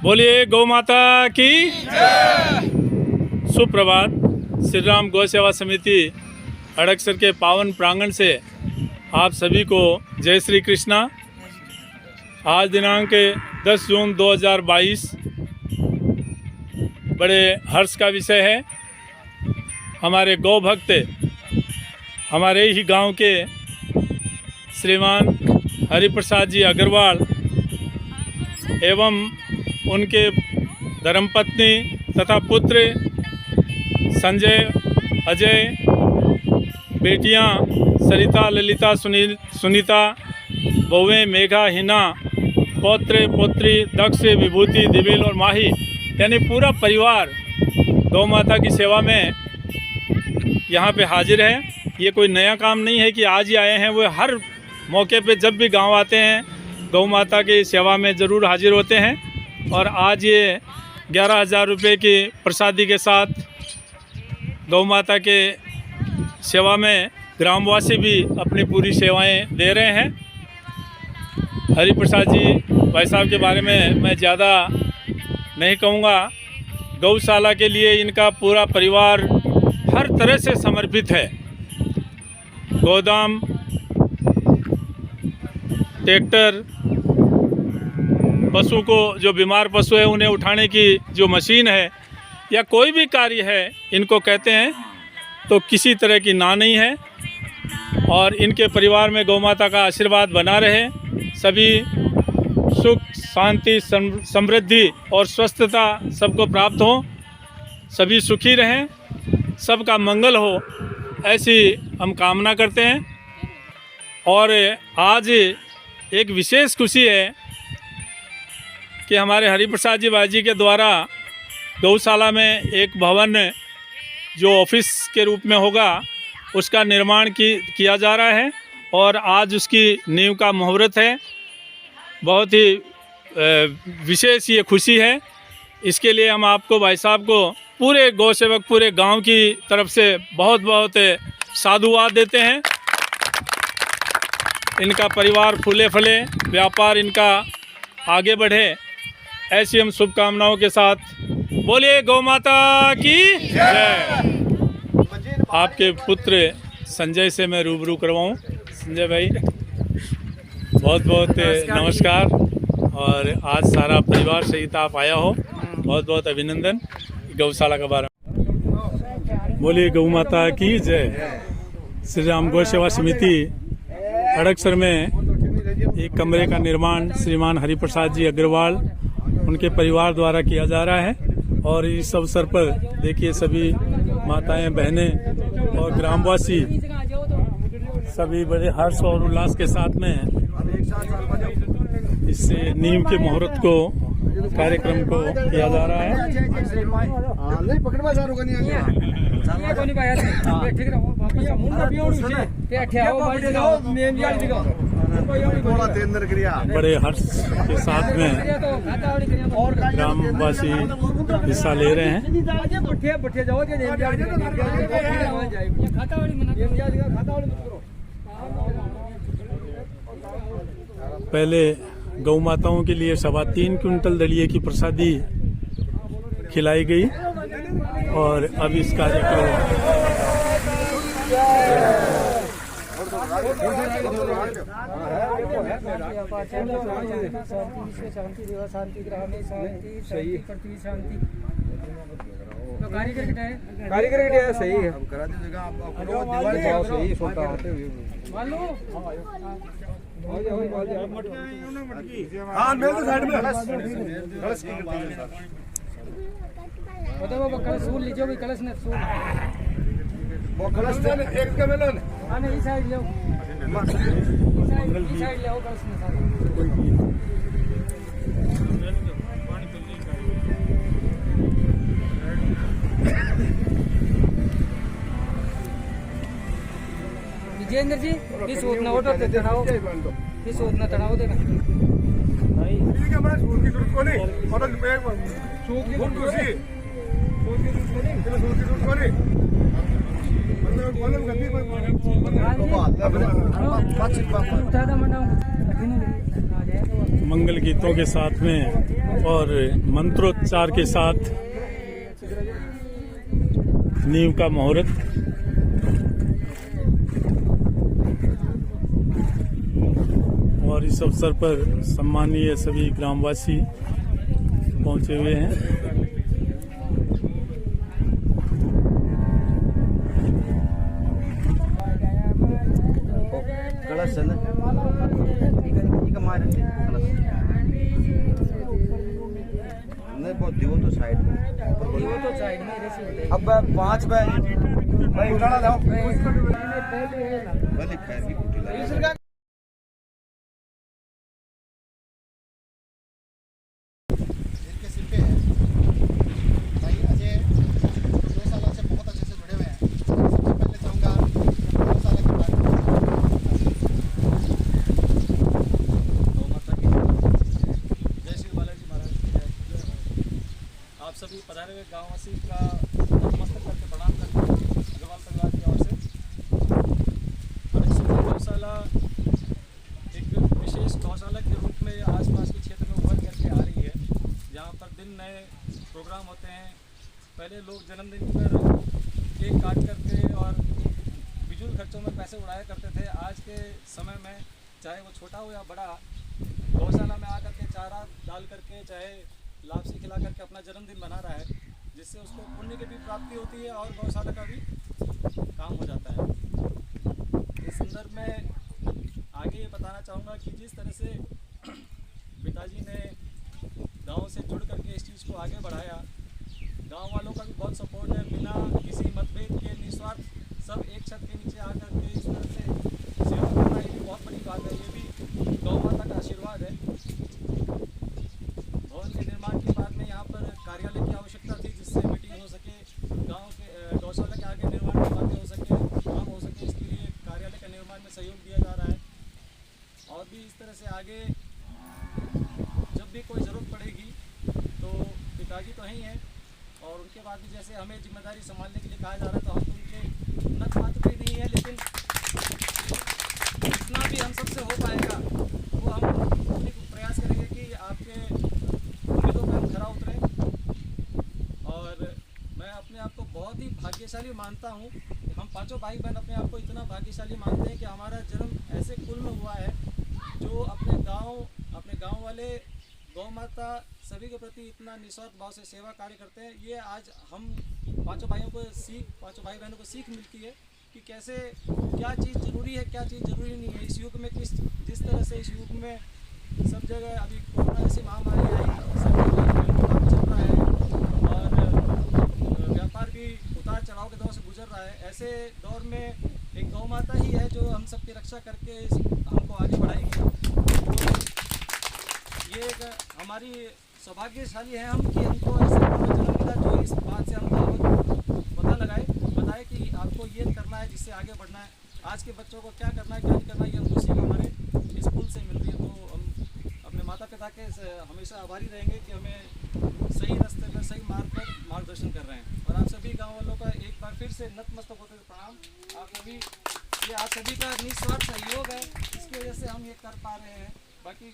बोलिए गौ माता की सुप्रभात। श्री राम गौ सेवा समिति हड़कसर के पावन प्रांगण से आप सभी को जय श्री कृष्णा। आज दिनांक 10 जून 2022 बड़े हर्ष का विषय है। हमारे गौ भक्त हमारे ही गांव के श्रीमान हरिप्रसाद जी अग्रवाल एवं उनके धर्मपत्नी तथा पुत्र संजय, अजय, बेटियां सरिता, ललिता, सुनीता, बहुएं मेघा, हिना, पौत्र पौत्री, दक्ष, विभूति, दिवेल और माही, यानी पूरा परिवार गौ माता की सेवा में यहाँ पे हाजिर है। ये कोई नया काम नहीं है कि आज ही आए हैं। वो हर मौके पे जब भी गांव आते हैं गौ माता की सेवा में ज़रूर हाजिर होते हैं। और आज ये 11,000 रुपये की प्रसादी के साथ गौ माता के सेवा में ग्रामवासी भी अपनी पूरी सेवाएं दे रहे हैं। हरिप्रसाद जी भाई साहब के बारे में मैं ज़्यादा नहीं कहूँगा। गौशाला के लिए इनका पूरा परिवार हर तरह से समर्पित है। गोदाम, ट्रैक्टर, पशु को जो बीमार पशु है उन्हें उठाने की जो मशीन है या कोई भी कार्य है इनको कहते हैं, तो किसी तरह की ना नहीं है। और इनके परिवार में गौ माता का आशीर्वाद बना रहे, सभी सुख शांति समृद्धि और स्वस्थता सबको प्राप्त हो, सभी सुखी रहें, सबका मंगल हो, ऐसी हम कामना करते हैं। और आज एक विशेष खुशी है कि हमारे हरिप्रसाद जी भाई जी के द्वारा गौशाला में एक भवन जो ऑफिस के रूप में होगा उसका निर्माण किया जा रहा है और आज उसकी नींव का मुहूर्त है। बहुत ही विशेष ये खुशी है। इसके लिए हम आपको भाई साहब को पूरे गौ सेवक पूरे गांव की तरफ से बहुत बहुत साधुवाद देते हैं। इनका परिवार फूले फले, व्यापार इनका आगे बढ़े, ऐसी हम शुभकामनाओं के साथ बोलिए गौ माता की जय। आपके पुत्र संजय से मैं रूबरू करवाऊं। संजय भाई बहुत बहुत नमस्कार। और आज सारा परिवार सहित आप आया हो, बहुत बहुत अभिनंदन गौशाला के बारे में। बोलिए गौ माता की जय। श्री राम गौ सेवा समिति हड़कसर में एक कमरे का निर्माण श्रीमान हरिप्रसाद जी अग्रवाल उनके परिवार द्वारा किया जा रहा है। और इस अवसर पर देखिए सभी माताएं, बहनें और ग्रामवासी सभी बड़े हर्ष और उल्लास के साथ में इस नींव के मुहूर्त को कार्यक्रम को किया जा रहा है। बड़े हर्ष के साथ में ग्रामवासी हिस्सा ले रहे हैं। पहले गौ माताओं के लिए 3.25 क्विंटल दलिये की प्रसादी खिलाई गई और अब इस कार्य को कारीगर के सही है। कलश फूल लीजिए, कलश न फूल वो कलश एक का मेलन आने इस साइड ले, इस साइड ले आओ कलश में सारे। विजेंद्र जी इस उतना ऑटो ते तनाओ, इस उतना तनाओ देना नहीं। ठीक है, मैं सूट की जरूरत को नहीं, ऑटो में सूट की जरूरत नहीं, सूट की जरूरत को नहीं। मतलब गति पर उठा दा मना आ जाए। मंगल गीतों के साथ में और मंत्रोच्चार के साथ नींव का मुहूर्त। और इस अवसर पर सम्मानीय सभी ग्रामवासी पहुंचे हुए हैं। दिवो तो साइड में, अब 5 भाई उठाना जाओ भले खैर की कुटी लगा। इनके सिर पे है भाई अजय, 2 सालों से बहुत अच्छे से जुड़े हुए हैं। सबसे पहले चाहूँगा 2 साल के बाद जय श्री बालाजी महाराज की जय। आप सभी पधारे हुए गाँववासी का नतमस्तक करके प्रणाम करते हैं अग्रवाल परिवार की ओर से। गौशाला एक विशेष गौशाला के रूप में आसपास के क्षेत्र में उभर करके आ रही है, जहाँ पर दिन नए प्रोग्राम होते हैं। पहले लोग जन्मदिन पर केक काट करके और फिजूल खर्चों में पैसे उड़ाया करते थे। आज के समय में चाहे वो छोटा हो या बड़ा, गौशाला में आकर के चारा डाल करके चाहे लापसी खिला करके अपना जन्मदिन मना रहा है, जिससे उसको पुण्य की भी प्राप्ति होती है और गौशाला का भी काम हो जाता है। इस संदर्भ में आगे ये बताना चाहूँगा कि जिस तरह से पिताजी ने गांव से जुड़ करके इस चीज़ को आगे बढ़ाया, गांव वालों का भी बहुत सपोर्ट है। बिना किसी मतभेद के निस्वार्थ सब एक छत के नीचे आकर के इस तरह से सेवा करना, ये भी बहुत बड़ी बात है। ये भी गौ माता का आशीर्वाद है। भवन के निर्माण के बाद में यहाँ पर कार्यालय की आवश्यकता थी, जिससे मीटिंग हो सके, गांव के गौशाला के आगे निर्माण की बातें हो सके, काम हो सके। इसके लिए कार्यालय का निर्माण में सहयोग दिया जा रहा है। और भी इस तरह से आगे जब भी कोई ज़रूरत पड़ेगी तो पिताजी तो ही हैं, और उनके बाद भी जैसे हमें जिम्मेदारी संभालने के लिए कहा जा रहा है, तो हम तो उनके नत मात्र भी नहीं है, लेकिन जितना भी हम सबसे हो पाएगा वो हम पूरी प्रयास करेंगे कि आपके उम्मीदों पर हम खरा उतरें। और मैं अपने आप को बहुत ही भाग्यशाली मानता हूँ। हम पांचों भाई बहन अपने आप को इतना भाग्यशाली मानते हैं कि हमारा जन्म ऐसे कुल में हुआ है जो अपने गांव वाले गौ माता सभी के प्रति इतना निस्वार्थ भाव से सेवा कार्य करते हैं। ये आज हम पांचों भाई बहनों को सीख मिलती है कि कैसे क्या चीज़ ज़रूरी है, क्या चीज़ ज़रूरी नहीं है। इस युग में जिस तरह से इस युग में सब जगह अभी कोरोना जैसी महामारी आई, सब जगह काम चल रहा है और व्यापार भी उतार चढ़ाव के दौर से गुजर रहा है। ऐसे दौर में एक गौ माता ही है जो हम सबकी रक्षा करके हमको आगे बढ़ाएगी। ये एक हमारी सौभाग्यशाली है हम कि हमको ऐसे जन्म मिला जो इस बात से हमको बताए कि आपको ये करना है, जिससे आगे बढ़ना है। आज के बच्चों को क्या करना है, क्या नहीं करना है, ये हमको सीख हमारे स्कूल से मिल रही है। तो हम अपने माता पिता के हमेशा आभारी रहेंगे कि हमें सही रास्ते पर, सही मार्ग पर मार्गदर्शन कर रहे हैं। और आप सभी गाँव वालों का एक बार फिर से नतमस्तक होते हुए प्रणाम। आप सभी, ये आप सभी का निस्वार्थ सहयोग है, इसकी वजह से हम ये कर पा रहे हैं। बाकी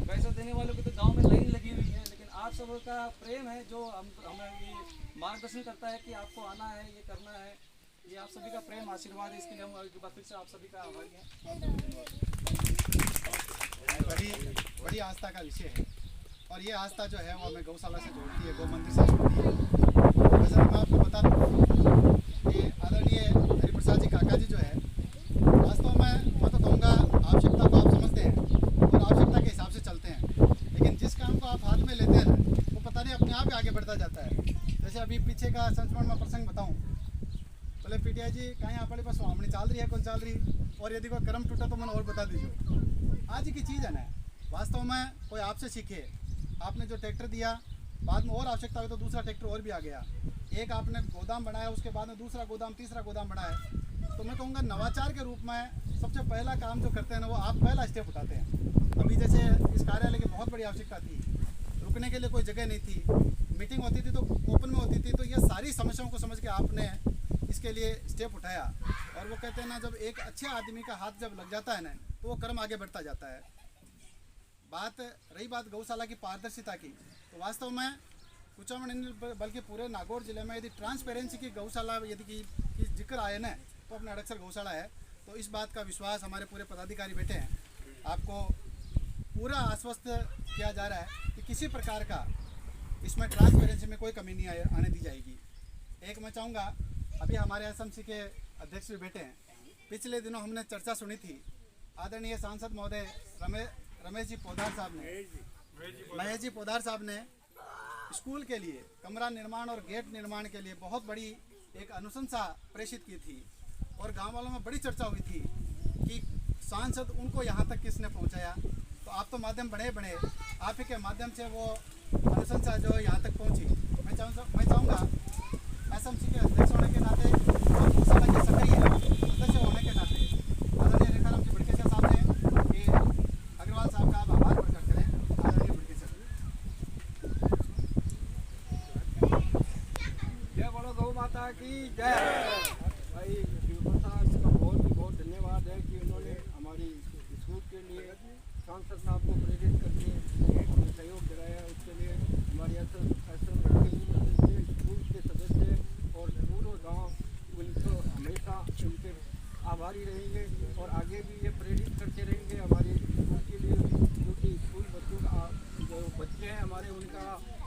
पैसा देने वालों की तो गांव में लाइन लगी हुई है, लेकिन आप सबका प्रेम है जो हमें ये मार्गदर्शन करता है कि आपको आना है, ये करना है। ये आप सभी का प्रेम आशीर्वाद है, इसके लिए हम एक बार फिर से आप सभी का आभारी हैं। बड़ी आस्था का विषय है, और ये आस्था जो है वो हमें गौशाला से जोड़ती है, गौ मंदिर से जोड़ती है। वैसे मैं आपको बता दूँ कि आदरणीय हरिप्रसाद जी काका जी जो है, वास्तव में मैं तो कहूँगा आवश्यकता को आप समझते हैं और आवश्यकता के हिसाब से चलते हैं, लेकिन जिस काम को आप हाथ में लेते हैं ना, वो पता नहीं अपने आप ही आगे बढ़ता जाता है। जैसे अभी पीछे का संस्मरण में प्रसंग बताऊँ, बोले पीटिया जी कहीं आप पास स्वामणी चल रही है, कौन चल रही, और यदि कोई कर्म टूटा तो मैंने और बता दीजिए। आज की चीज़ है ना, वास्तव में कोई आपसे सीखे। आपने जो ट्रैक्टर दिया, बाद में और आवश्यकता हुई तो दूसरा ट्रैक्टर और भी आ गया। एक आपने गोदाम बनाया, उसके बाद में दूसरा गोदाम, तीसरा गोदाम बनाया। तो मैं कहूँगा नवाचार के रूप में सबसे पहला काम जो करते हैं ना, वो आप पहला स्टेप उठाते हैं। अभी जैसे इस कार्यालय की बहुत बड़ी आवश्यकता थी, रुकने के लिए कोई जगह नहीं थी, मीटिंग होती थी तो ओपन में होती थी, तो ये सारी समस्याओं को समझ के आपने इसके लिए स्टेप उठाया। और वो कहते हैं ना, जब एक अच्छे आदमी का हाथ जब लग जाता है ना, तो वो कर्म आगे बढ़ता जाता है। रही बात गौशाला की पारदर्शिता की, तो वास्तव में कुचामन नहीं बल्कि पूरे नागौर जिले में यदि ट्रांसपेरेंसी की गौशाला यदि की जिक्र आए ना तो अपने अड़कसर गौशाला है। तो इस बात का विश्वास हमारे पूरे पदाधिकारी बैठे हैं, आपको पूरा आश्वस्त किया जा रहा है कि किसी प्रकार का इसमें ट्रांसपेरेंसी में कोई कमी नहीं आने दी जाएगी। एक मैं चाहूँगा, अभी हमारे एसएमसी के अध्यक्ष भी बैठे हैं, पिछले दिनों हमने चर्चा सुनी थी, आदरणीय सांसद महोदय रमेश जी पोदार साहब ने, महेश जी पोदार साहब ने स्कूल के लिए कमरा निर्माण और गेट निर्माण के लिए बहुत बड़ी एक अनुशंसा प्रेषित की थी और गांव वालों में बड़ी चर्चा हुई थी कि सांसद उनको यहाँ तक किसने पहुँचाया। तो आप तो माध्यम बड़े आप ही के माध्यम से वो अनुशंसा जो यहाँ तक पहुँची। मैं चाहूँगा एसएमसी के अध्यक्ष होने के नाते और गौशाला के सक्रिय सदस्य होने के नाते आदरणीय रेखाराम जी बड़केसर साहब ने कि अग्रवाल साहब का आप आभार प्रकट करें। आदरणीय बड़केसर जय बोलो गौ माता की जय। भाई शिवप्रसाद का बहुत धन्यवाद है कि उन्होंने हमारी स्कूल के लिए सांसद साहब को प्रेरित करके हमें सहयोग दिलाया। उसके लिए हमारे स्कूल के सदस्य और पूरे गांव उनको हमेशा उनके आभारी रहेंगे और आगे भी ये प्रेरित करते रहेंगे हमारे स्कूल के लिए, क्योंकि स्कूल बच्चों का जो बच्चे हैं हमारे उनका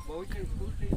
भविष्य स्कूल से